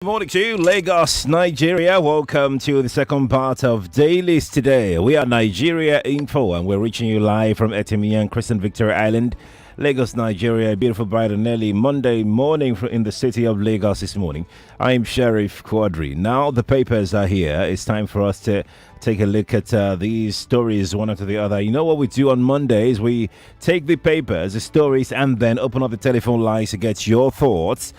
Good morning to you, Lagos, Nigeria. Welcome to the second part of Dailies today. We are Nigeria Info and we're reaching you live from Etimian Christian Victoria Island, Lagos, Nigeria. Beautiful, bright and early Monday morning in the city of Lagos this morning. I'm Sheriff Quadry. Now the papers are here. It's time for us to take a look at these stories one after the other. You know what we do on Mondays? We take the papers, the stories, and then open up the telephone lines to get your thoughts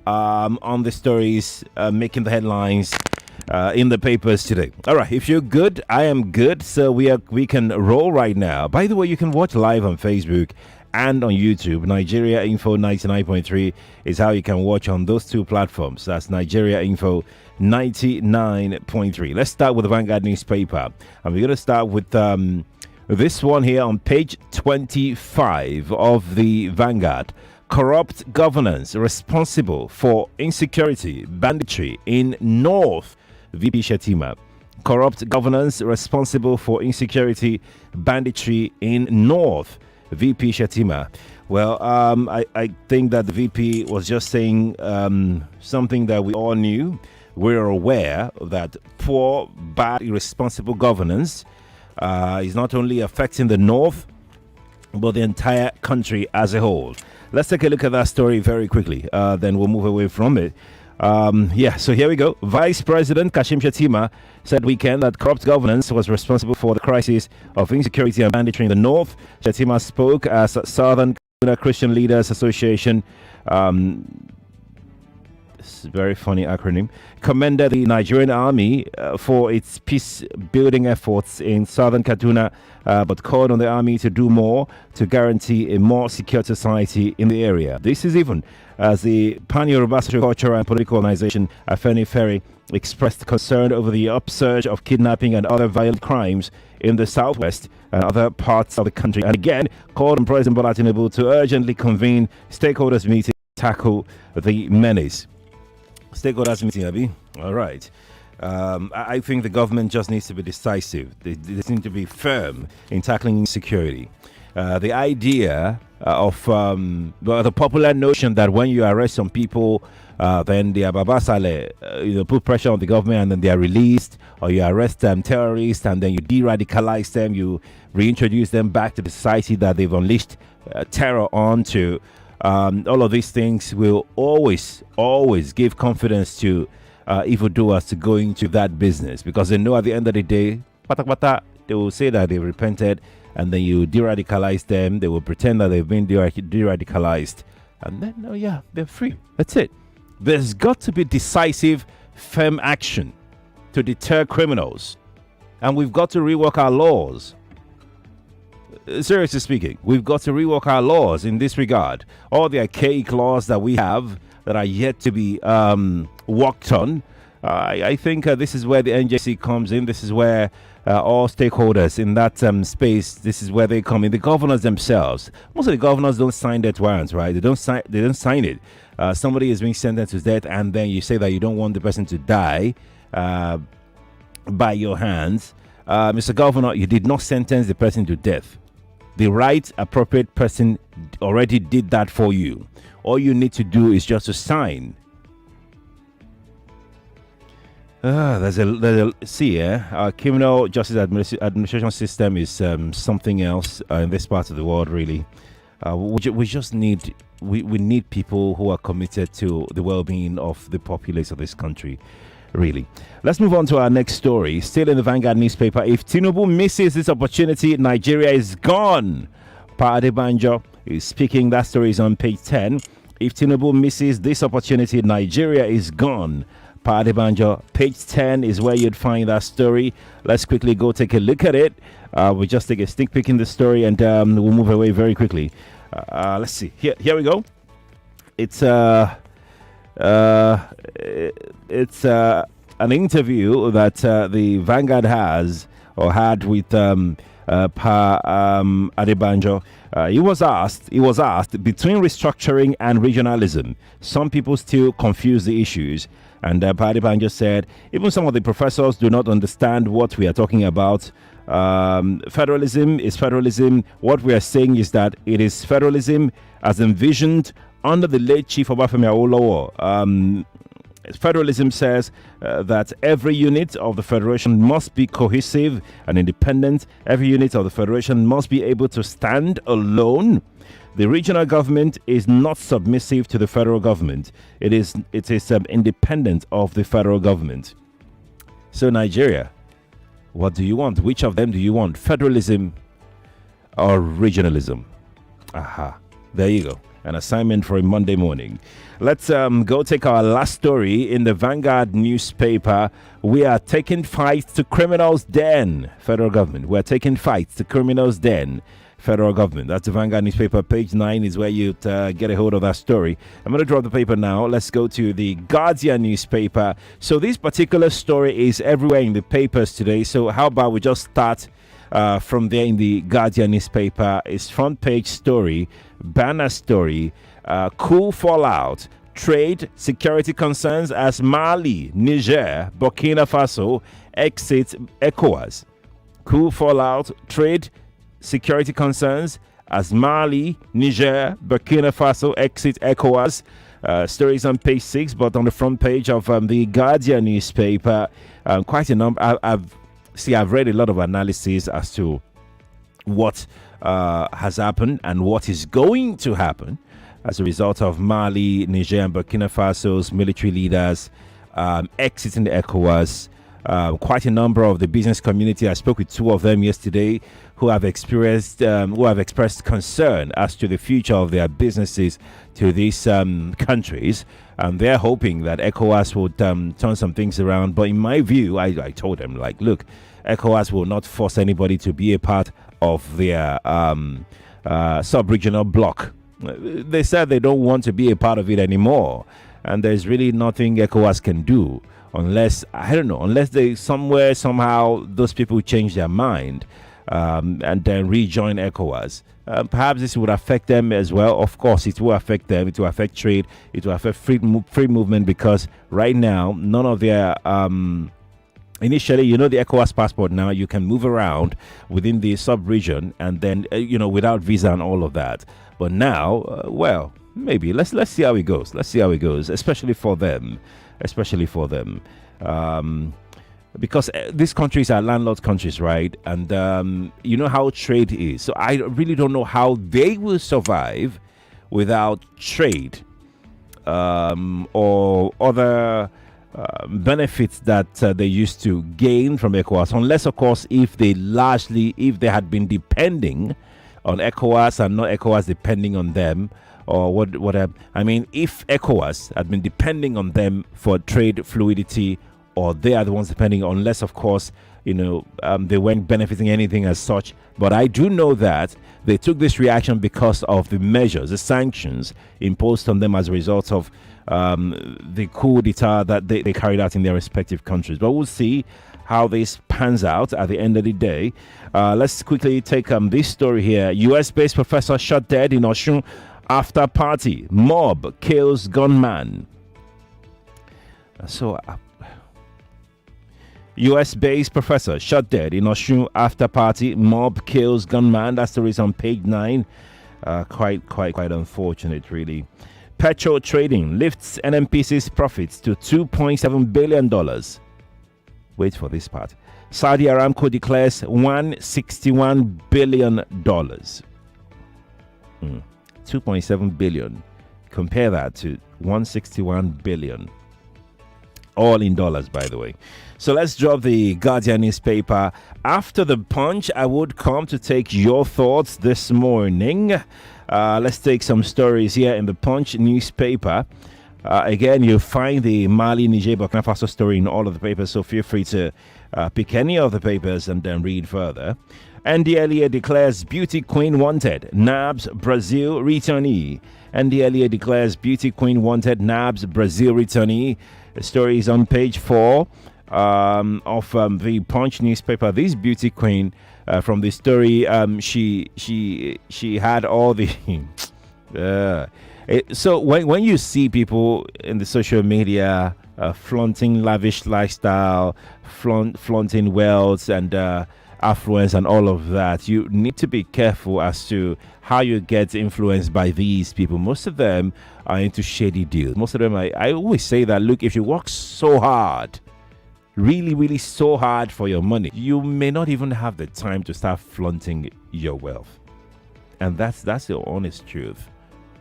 on the stories making the headlines in the papers today. All right, if you're good, I am good. So we can roll right now. By the way, you can watch live on Facebook and on YouTube. Nigeria Info 99.3 is how you can watch on those two platforms. That's Nigeria Info 99.3. Let's start with the Vanguard newspaper, and we're going to start with this one here on page 25 of the Vanguard. Corrupt governance responsible for insecurity, banditry in North. VP Shetima. Corrupt governance responsible for insecurity, banditry in North. VP Shetima. Well, I think that the VP was just saying something that we all knew. We're aware that poor, bad, irresponsible governance is not only affecting the North, but the entire country as a whole. Let's take a look at that story very quickly. Then we'll move away from it. So here we go. Vice President Kashim Shettima said weekend that corrupt governance was responsible for the crisis of insecurity and banditry in the North. Shettima spoke as Southern Christian Leaders Association. It's a very funny acronym. Commended the Nigerian Army for its peace building efforts in southern Kaduna, but called on the army to do more to guarantee a more secure society in the area. This is even as the Pan-Yoruba cultural and political organization Afenifere expressed concern over the upsurge of kidnapping and other violent crimes in the southwest and other parts of the country, and again called on President Bola Tinubu to urgently convene stakeholders meeting to tackle the menace. Stakeholders meeting, Abby. All right. I think the government just needs to be decisive. They need to be firm in tackling insecurity. The idea of the popular notion that when you arrest some people, then they are babasale, put pressure on the government and then they are released, or you arrest terrorists and then you de-radicalize them, you reintroduce them back to the society that they've unleashed terror onto. All of these things will always give confidence to evildoers to go into that business, because they know at the end of the day, they will say that they repented, and then you de-radicalize them. They will pretend that they've been de-radicalized, and then they're free. That's it. There's got to be decisive, firm action to deter criminals, and we've got to rework our laws. Seriously speaking, we've got to rework our laws in this regard. All the archaic laws that we have that are yet to be worked on. I think this is where the NJC comes in. This is where all stakeholders in that space, this is where they come in. The governors themselves. Most of the governors don't sign death warrants, right? They don't sign it. Somebody is being sentenced to death, and then you say that you don't want the person to die by your hands. Mr. Governor, you did not sentence the person to death. The right appropriate person already did that for you. All you need to do is just to sign. Our criminal justice administration system is something else in this part of the world, really. We just need we need people who are committed to the well-being of the populace of this country. Really. Let's move on to our next story. Still in the Vanguard newspaper. If Tinubu misses this opportunity, Nigeria is gone. Pa Adebanjo is speaking. That story is on page 10. If Tinubu misses this opportunity, Nigeria is gone. Pa Adebanjo, page 10 is where you'd find that story. Let's quickly go take a look at it. We'll just take a sneak peek in the story, and we'll move away very quickly. Let's see. Here we go. It's an interview that the Vanguard had with Pa Adebanjo. He was asked between restructuring and regionalism, some people still confuse the issues. And Pa Adebanjo said, even some of the professors do not understand what we are talking about. Federalism is federalism. What we are saying is that it is federalism as envisioned under the late Chief Obafemi Awolowo. Federalism says that every unit of the federation must be cohesive and independent. Every unit of the federation must be able to stand alone. The regional government is not submissive to the federal government. It is independent of the federal government. So Nigeria, what do you want? Which of them do you want? Federalism or regionalism? Aha, there you go. An assignment for a Monday morning. Let's go take our last story in the Vanguard newspaper. We are taking fights to criminals' den. Federal government. We are taking fights to criminals' den. Federal government. That's the Vanguard newspaper. Page 9 is where you get a hold of that story. I'm going to drop the paper now. Let's go to the Guardian newspaper. So this particular story is everywhere in the papers today. So how about we just start from there in the Guardian newspaper? It's front page story, banner story, cool fallout, trade, security concerns as Mali, Niger, Burkina Faso exit ECOWAS. Cool fallout, trade, security concerns as Mali, Niger, Burkina Faso exit ECOWAS. Stories on page 6, but on the front page of the Guardian newspaper, quite a number. I've read a lot of analysis as to what has happened and what is going to happen as a result of Mali, Niger, and Burkina Faso's military leaders exiting the ECOWAS. Quite a number of the business community. I spoke with two of them yesterday who have expressed concern as to the future of their businesses to these countries. And they're hoping that ECOWAS would turn some things around. But in my view, I told them, like, look, ECOWAS will not force anybody to be a part of their sub-regional bloc. They said they don't want to be a part of it anymore. And there's really nothing ECOWAS can do unless they somehow those people change their mind and then rejoin ECOWAS. Perhaps this would affect them as well. Of course, it will affect them. It will affect trade. It will affect free movement, because right now, none of their initially, the ECOWAS passport now, you can move around within the sub-region and then, without visa and all of that. But now, maybe let's see how it goes. Let's see how it goes, especially for them. Because these countries are landlocked countries, right? And you know how trade is. So I really don't know how they will survive without trade or other benefits that they used to gain from ECOWAS. Unless, of course, if they had been depending on ECOWAS and not ECOWAS depending on them. Or whatever. I mean, if ECOWAS had been depending on them for trade fluidity, or they are the ones depending, unless, of course, they weren't benefiting anything as such. But I do know that they took this reaction because of the measures, the sanctions imposed on them as a result of the coup d'etat that they carried out in their respective countries. But we'll see how this pans out at the end of the day. Let's quickly take this story here. US-based professor shot dead in Osun after party. Mob kills gunman. So, US-based professor shot dead in Osun after party. Mob kills gunman. That story is on page 9. Quite unfortunate, really. Petrol trading lifts NNPC's profits to $2.7 billion. Wait for this part. Saudi Aramco declares $161 billion. 2.7 billion. Compare that to 161 billion. All in dollars, by the way. So let's drop the Guardian newspaper. After the punch, I would come to take your thoughts this morning. Let's take some stories here in the Punch newspaper. Again, you'll find the Mali, Niger, Burkina Faso story in all of the papers, so feel free to pick any of the papers and then read further. NDLEA declares beauty queen wanted, nabs Brazil returnee. NDLEA declares beauty queen wanted, nabs Brazil returnee. The story is on page 4 of the Punch newspaper. This beauty queen, from the story, she had all the so when you see people in the social media flaunting lavish lifestyle, flaunting wealth, and affluence and all of that, you need to be careful as to how you get influenced by these people. Most of them are into shady deals. Most of them, I always say that, look, if you work so hard, really, really so hard for your money, you may not even have the time to start flaunting your wealth. And that's the honest truth.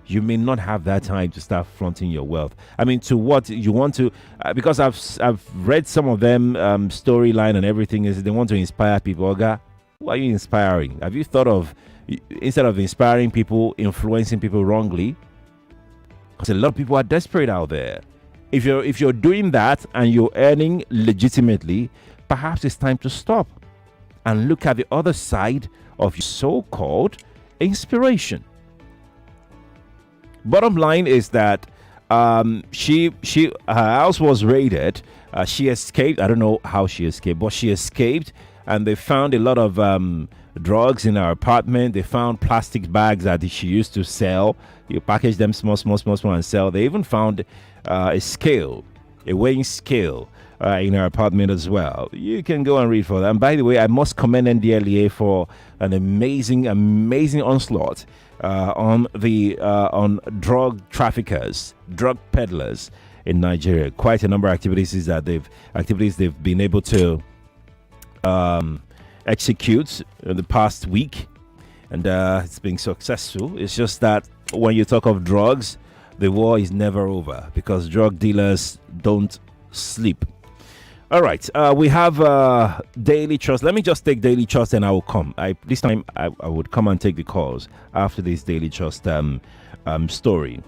You may not have that time to start flaunting your wealth. I mean, to what you want to, because I've read some of them storyline and everything is they want to inspire people. Oga, who are you inspiring? Have you thought of, instead of inspiring people, influencing people wrongly? Because a lot of people are desperate out there. If you're doing that and you're earning legitimately, perhaps it's time to stop and look at the other side of your so-called inspiration. Bottom line is that her house was raided. She escaped. I don't know how she escaped, but she escaped, and they found a lot of drugs in her apartment. They found plastic bags that she used to sell. You package them small, and sell. They even found a scale, a weighing scale, in her apartment as well. You can go and read for that. And by the way, I must commend NDLEA for an amazing onslaught on drug traffickers, drug peddlers in Nigeria. Quite a number of activities they've been able to execute in the past week, and it's been successful. It's just that when you talk of drugs, the war is never over because drug dealers don't sleep. All right, we have Daily Trust. Let me just take Daily Trust and I will come. This time I would come and take the calls after this Daily Trust story.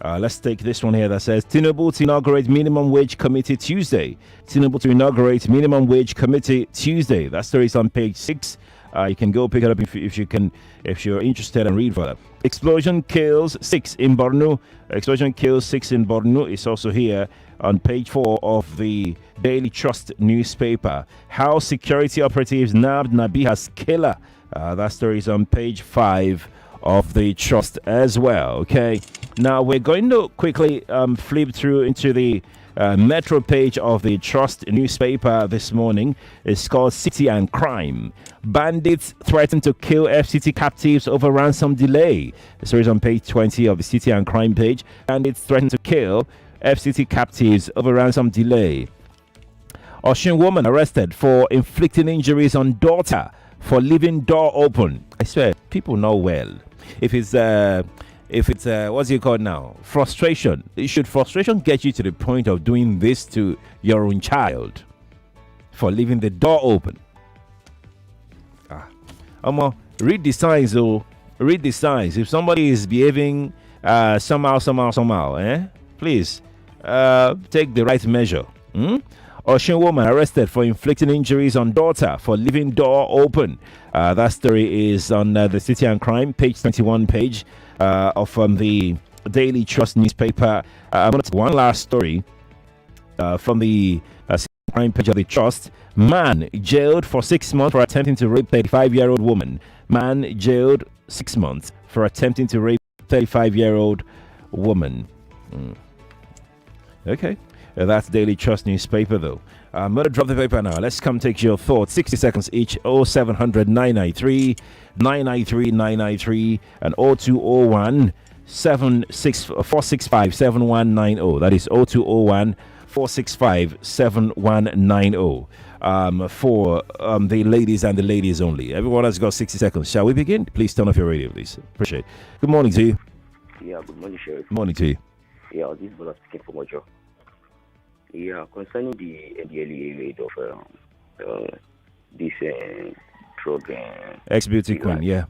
Let's take this one here that says Tinubu to inaugurate minimum wage committee Tuesday. Tinubu to inaugurate minimum wage committee Tuesday. That story is on page 6. You can go pick it up if you're interested and read further. Explosion kills 6 in Borno. Explosion kills 6 in Borno is also here on page 4 of the Daily Trust newspaper. How security operatives nabbed Nabiha's killer. That story is on page 5 of the Trust as well. Okay, now we're going to quickly flip through into the Metro page of the Trust newspaper this morning. It's called City and Crime. Bandits threaten to kill FCT captives over ransom delay. The story is on page 20 of the City and Crime page. Bandits threaten to kill FCT captives over ransom delay. Osun woman arrested for inflicting injuries on daughter for leaving door open. I swear, people know well. If it's what's it called now? Frustration. Should frustration get you to the point of doing this to your own child for leaving the door open? Read the signs, though. Read the signs. If somebody is behaving somehow, please take the right measure. Osun woman arrested for inflicting injuries on daughter for leaving door open. That story is on the City and Crime, page 21 page of the Daily Trust newspaper. I'm going to take one last story from the City and Crime page of the Trust. Man jailed for 6 months for attempting to rape 35-year-old woman. Man jailed 6 months for attempting to rape 35-year-old woman. Okay. That's Daily Trust newspaper, though. I'm going to drop the paper now. Let's come take your thoughts. 60 seconds each. 0700 993 993 993 and 0201 465 7190. That is 0201 465 7190. For the ladies and the ladies only. Everyone has got 60 seconds. Shall we begin? Please turn off your radio, please. Appreciate it. Good morning to you. Yeah, good morning, Sheriff. Good morning to you. Yeah, this is Bola speaking for Mojo. Yeah, concerning the NDLEA raid of this drug ex-beauty queen, yeah.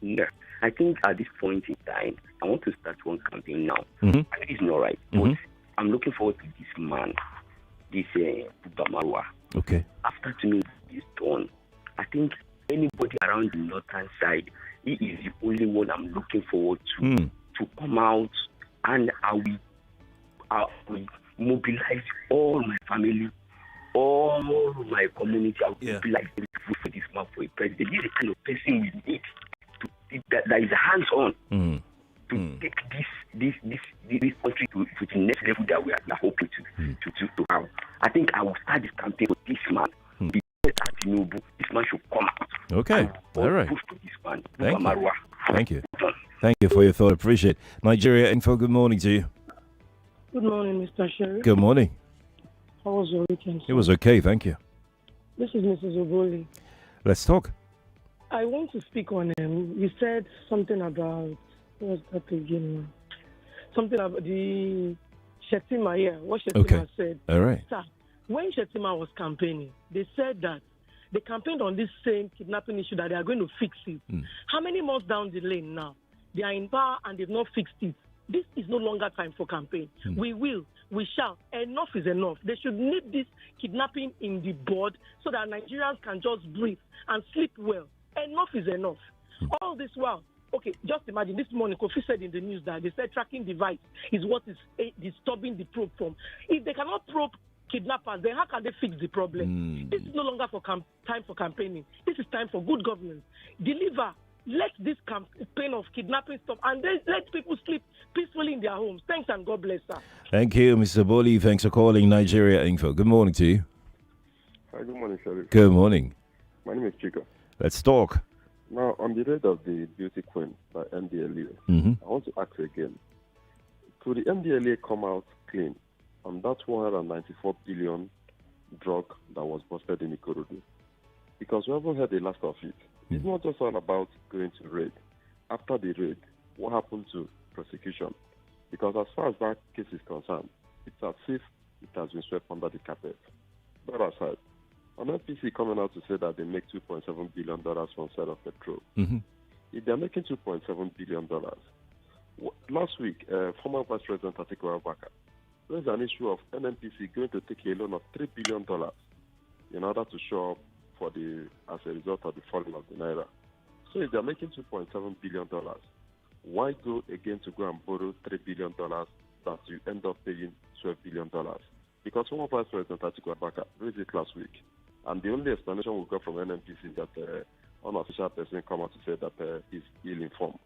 Yeah, I think at this point in time, I want to start one campaign now. Mm-hmm. I think it's not right, but I'm looking forward to this man, this Budamarwa. Okay. After Tinubu is done, I think anybody around the northern side, he is the only one I'm looking forward to come out, and I will mobilize all my family, all my community. I will mobilize for this man for a president. This is the kind of person we need that is hands-on to take this country to the next level that we are hoping to have. I think I will start this campaign with this man. This man should come out. Okay. All right. Push to this man. Thank you. Marwa. Thank you. Thank you for your thought. Appreciate it. Nigeria Info, good morning to you. Good morning, Mr. Sherry. Good morning. How was your weekend? It was okay, thank you. This is Mrs. Oboli. Let's talk. I want to speak on you said something about what's that again? Something about the Shetima here. What Shetima said. All right. Sir, when Shetima was campaigning, they said that they campaigned on this same kidnapping issue that they are going to fix it. How many months down the lane now? They are in power and they've not fixed it. This is no longer time for campaign. We will, we shall. Enough is enough. They should nip this kidnapping in the bud so that Nigerians can just breathe and sleep well. Enough is enough. All this while, okay, just imagine this morning, Kofi said in the news that they said tracking device is what is disturbing the probe from. If they cannot probe kidnappers, then how can they fix the problem? This is no longer for time for campaigning. This is time for good governance. Deliver. Let this campaign of kidnapping stop and then let people sleep peacefully in their homes. Thanks and God bless, sir. Thank you, Mr. Boli. Thanks for calling Nigeria Info. Good morning to you. Hi, good morning, Sharif. Good morning. My name is Chico. Let's talk. Now, on the rate of the beauty queen by MDLA, I want to ask again, could the MDLA come out clean on that 194 billion drug that was busted in Ikorodu? Because we haven't heard the last of it. It's not just all about going to raid. After the raid, what happened to prosecution? Because as far as that case is concerned, it's as if it has been swept under the carpet. That aside, on NPC coming out to say that they make $2.7 billion from sale of petrol. If they're making $2.7 billion, last week, former Vice President Atiku Abubakar raised an issue of NNPC going to take a loan of $3 billion in order to show up as a result of the falling of the Naira. So if they're making $2.7 billion, why go again to go and borrow $3 billion that you end up paying $12 billion? Because former Vice President Atiku Abubakar raised it last week. And the only explanation we got from NNPC is that unofficial person come out to say that he's ill-informed.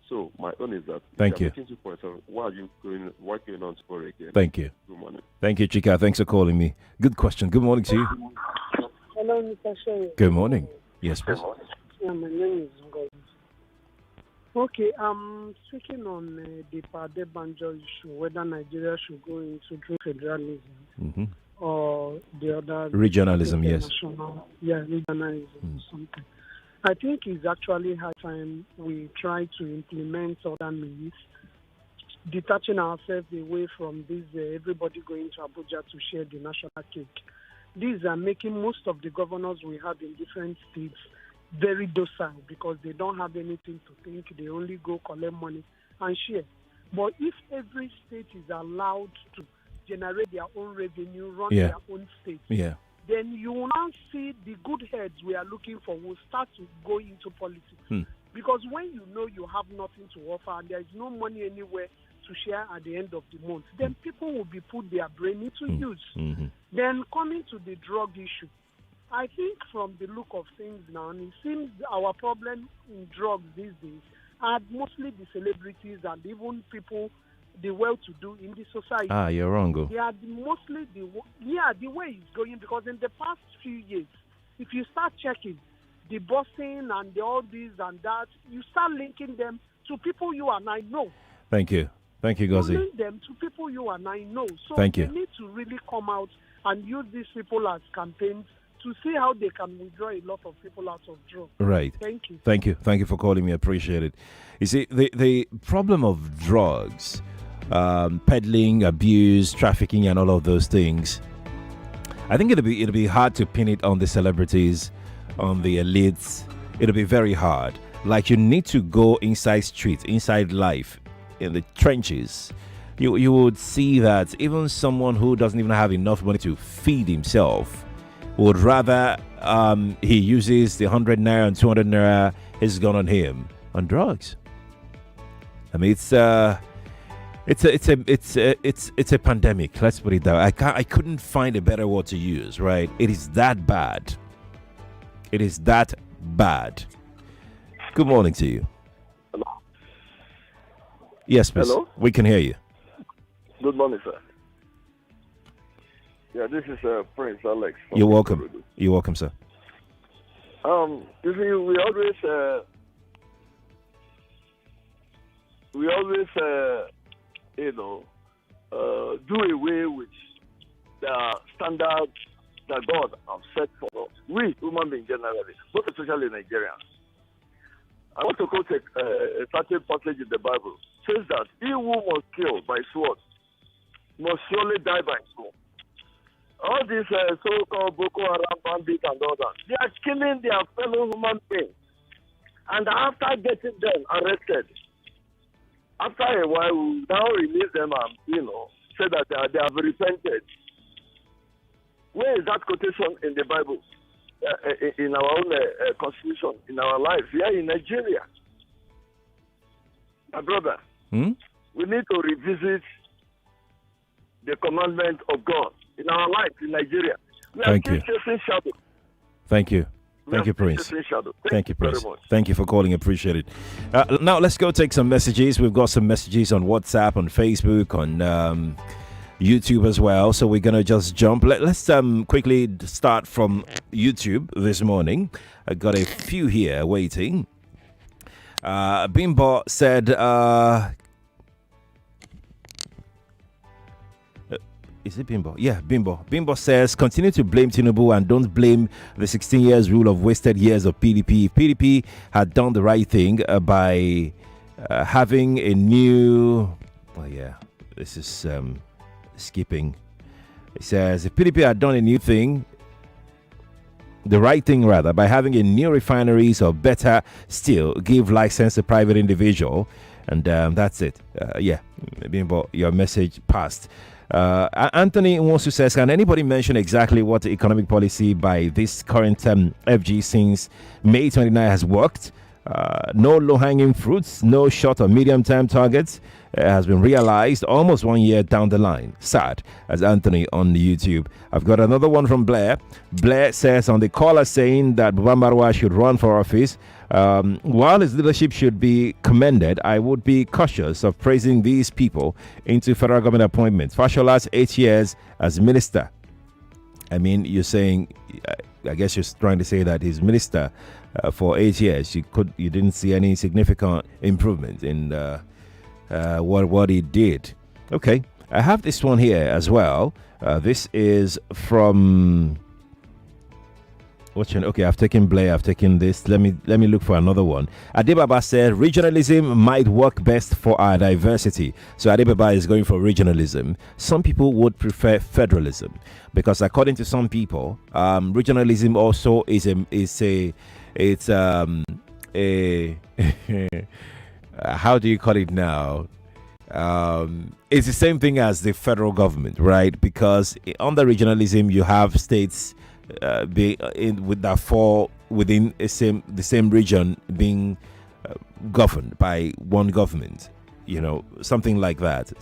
So my own is that Thank you. Making 2.7, why going on to borrow again? Thank you. Good morning. Thank you, Chika. Thanks for calling me. Good question. Good morning to you. Hello, Mr. Sherry. Good morning. Yes, please. Yeah, my name is Ngozi. Okay, I'm speaking on the Pade Banjo issue, whether Nigeria should go into true federalism or the other... Regionalism, yes. Regionalism or something. I think it's actually high time we try to implement other means, detaching ourselves away from this everybody going to Abuja to share the national cake. These are making most of the governors we have in different states very docile because they don't have anything to think. They only go collect money and share. But if every state is allowed to generate their own revenue, run their own state, then you will now see the good heads we are looking for will start to go into politics. Because when you know you have nothing to offer and there is no money anywhere to share at the end of the month, then people will be put their brain into use. Then coming to the drug issue, I think from the look of things now, it seems our problem in drugs these days are mostly the celebrities and even people, the well-to-do in the society. You're wrong. They are mostly the way it's going, because in the past few years, if you start checking the bossing and all this and that, you start linking them to people you and I know. Thank you. Thank you, Gozi. Link them to people you and I know. So Thank you. They need to really come out and use these people as campaigns to see how they can withdraw a lot of people out of drugs. Right. Thank you. Thank you. Thank you for calling me. I appreciate it. You see, the problem of drugs, peddling, abuse, trafficking, and all of those things, I think it'll be hard to pin it on the celebrities, on the elites. It'll be very hard. Like, you need to go inside streets, inside life, in the trenches. You would see that even someone who doesn't even have enough money to feed himself would rather he uses the 100 naira and 200 naira he's gone on him on drugs. I mean, it's a pandemic. Let's put it that way. I couldn't find a better word to use. Right? It is that bad. It is that bad. Good morning to you. Hello. Yes, miss. Hello. We can hear you. Good morning, sir. Yeah, this is Prince Alex. You're welcome. You're welcome, sir. You see, we always do away with the standards that God has set for us. We, human beings generally, but especially Nigerians. I want to quote a certain passage in the Bible. It says that he who must kill by sword must surely die by sword. All these so-called Boko Haram bandits and all that, they are killing their fellow human beings. And after getting them arrested, after a while, we now release them and, say that they have repented. Where is that quotation in the Bible? In our own constitution, in our lives, here in Nigeria? My brother, we need to revisit the commandment of God in our lives in Nigeria. We are still chasing shadow. Thank you. Thank you, Prince. Thank you, Prince. Thank you for calling. Appreciate it. Now, let's go take some messages. We've got some messages on WhatsApp, on Facebook, on YouTube as well. So we're going to just jump. Let's quickly start from YouTube this morning. I got a few here waiting. Bimbo said... is it Bimbo? Yeah, Bimbo. Bimbo says, continue to blame Tinubu and don't blame the 16 years rule of wasted years of PDP. If PDP had done the right thing by having a new... Oh, yeah, this is skipping. It says, if PDP had done a new thing, the right thing rather, by having a new refineries, or better still, give license to private individual. And that's it. Yeah, Bimbo, your message passed. Anthony Nwosu says, can anybody mention exactly what the economic policy by this current FG since May 29 has worked? No low-hanging fruits, no short or medium-term targets has been realized almost 1 year down the line. Sad, as Anthony on the YouTube. I've got another one from Blair. Blair says on the caller saying that Buba Marwa should run for office. While his leadership should be commended, I would be cautious of praising these people into federal government appointments. Fashola's 8 years as minister. I mean, you're saying, I guess you're trying to say that he's minister for 8 years. You didn't see any significant improvement in what he did. Okay, I have this one here as well. This is from... Okay, I've taken Blair, I've taken this. Let me look for another one. Adebaba said regionalism might work best for our diversity. So Adebaba is going for regionalism. Some people would prefer federalism because according to some people, regionalism also is how do you call it now? It's the same thing as the federal government, right? Because under regionalism, you have states that fall within the same region being governed by one government, something like that,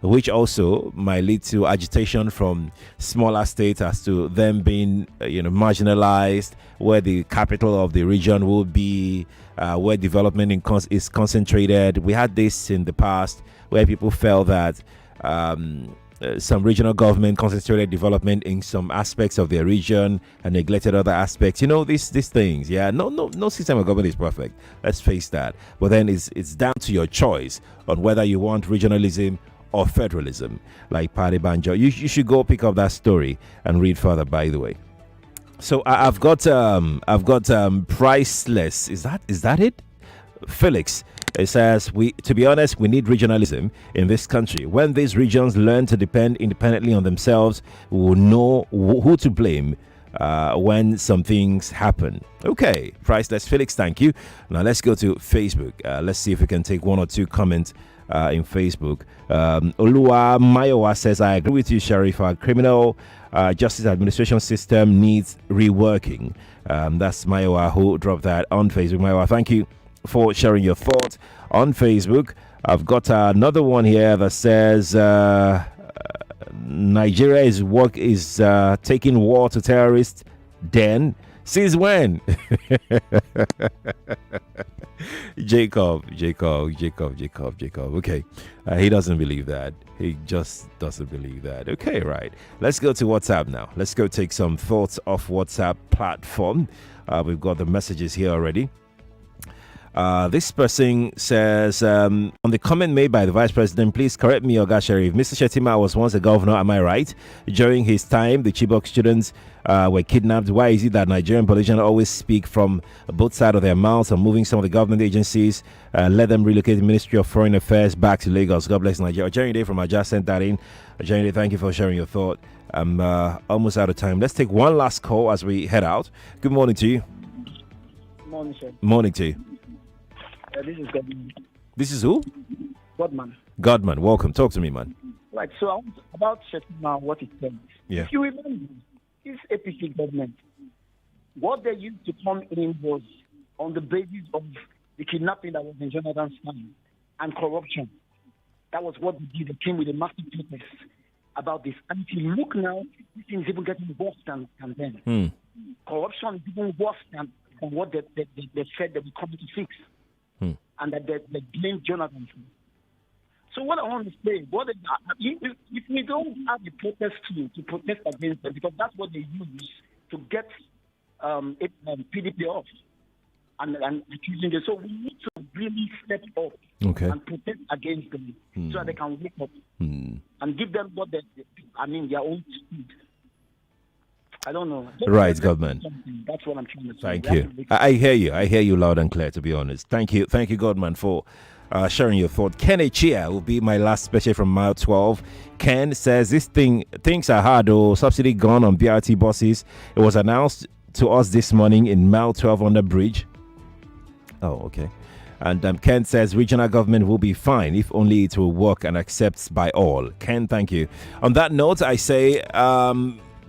which also might lead to agitation from smaller states as to them being marginalized, where the capital of the region will be, where development is concentrated. We had this in the past where people felt that some regional government concentrated development in some aspects of their region and neglected other aspects. These things. Yeah, no system of government is perfect. Let's face that. But then it's down to your choice on whether you want regionalism or federalism. Like Pari Banjo, you should go pick up that story and read further. By the way, so I've got Priceless. Is that it? Felix. It says, to be honest, we need regionalism in this country. When these regions learn to depend independently on themselves, we will know who to blame when some things happen. Okay, Priceless Felix, thank you. Now let's go to Facebook. Let's see if we can take one or two comments in Facebook. Oluwa Mayowa says, I agree with you, Sheriff. Our criminal justice administration system needs reworking. That's Mayowa who dropped that on Facebook. Mayowa, thank you for sharing your thoughts on Facebook. I've got another one here that says Nigeria is taking war to terrorists. Then since when? Jacob. Okay. He doesn't believe that. He just doesn't believe that. Okay, right. Let's go to WhatsApp now. Let's go take some thoughts off WhatsApp platform. We've got the messages here already. This person says, on the comment made by the Vice President, please correct me, Oga Sheriff. Mr. Shettima was once a governor, am I right? During his time, the Chibok students were kidnapped. Why is it that Nigerian politicians always speak from both sides of their mouths on moving some of the government agencies? Let them relocate the Ministry of Foreign Affairs back to Lagos. God bless Nigeria. Jerry Day from Aja sent that in. Jerry Day, thank you for sharing your thought. I'm almost out of time. Let's take one last call as we head out. Good morning to you. Morning, sir. Morning to you. This is Godman. This is who? Godman, welcome. Talk to me, man. Right, so about Shettima, what it says. Yeah. If you remember, this APC government, what they used to come in was on the basis of the kidnapping that was in Jonathan's time and corruption. That was what they did. They came with a massive protest about this. And if you look now, this thing is even getting worse than then. Corruption is even worse than what they said they were coming to fix. And that they blamed Jonathan. So what I want to say, if we don't have the protest tool to protest against them, because that's what they use to get PDP off and accusing them. So we need to really step up and protest against them so that they can wake up and give them what their own speed. I don't know. Right, Godman. That's what I'm trying to say. Thank you. I hear you. I hear you loud and clear, to be honest. Thank you, Godman, for sharing your thought. Ken Echia will be my last special from mile 12. Ken says things are hard though. Subsidy gone on BRT buses. It was announced to us this morning in mile 12 on the bridge. Oh, okay. And Ken says regional government will be fine if only it will work and accepted by all. Ken, thank you. On that note, I say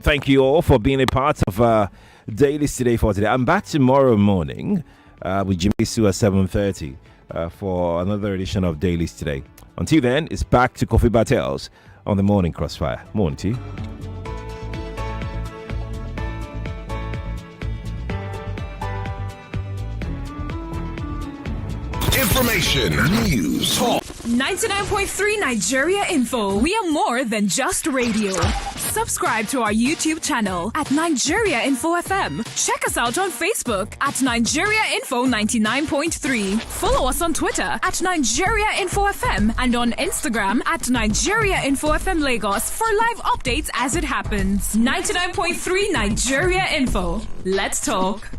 thank you all for being a part of Dailies today for today. I'm back tomorrow morning with Jimmy Sue at 7:30 for another edition of Dailies today. Until then, it's back to Kofi Bartels on the Morning Crossfire. Morning to you. Information, news, talk. 99.3 Nigeria Info. We are more than just radio. Subscribe to our YouTube channel at Nigeria Info FM. Check us out on Facebook at Nigeria Info 99.3. Follow us on Twitter at Nigeria Info FM and on Instagram at Nigeria Info FM Lagos for live updates as it happens. 99.3 Nigeria Info. Let's talk.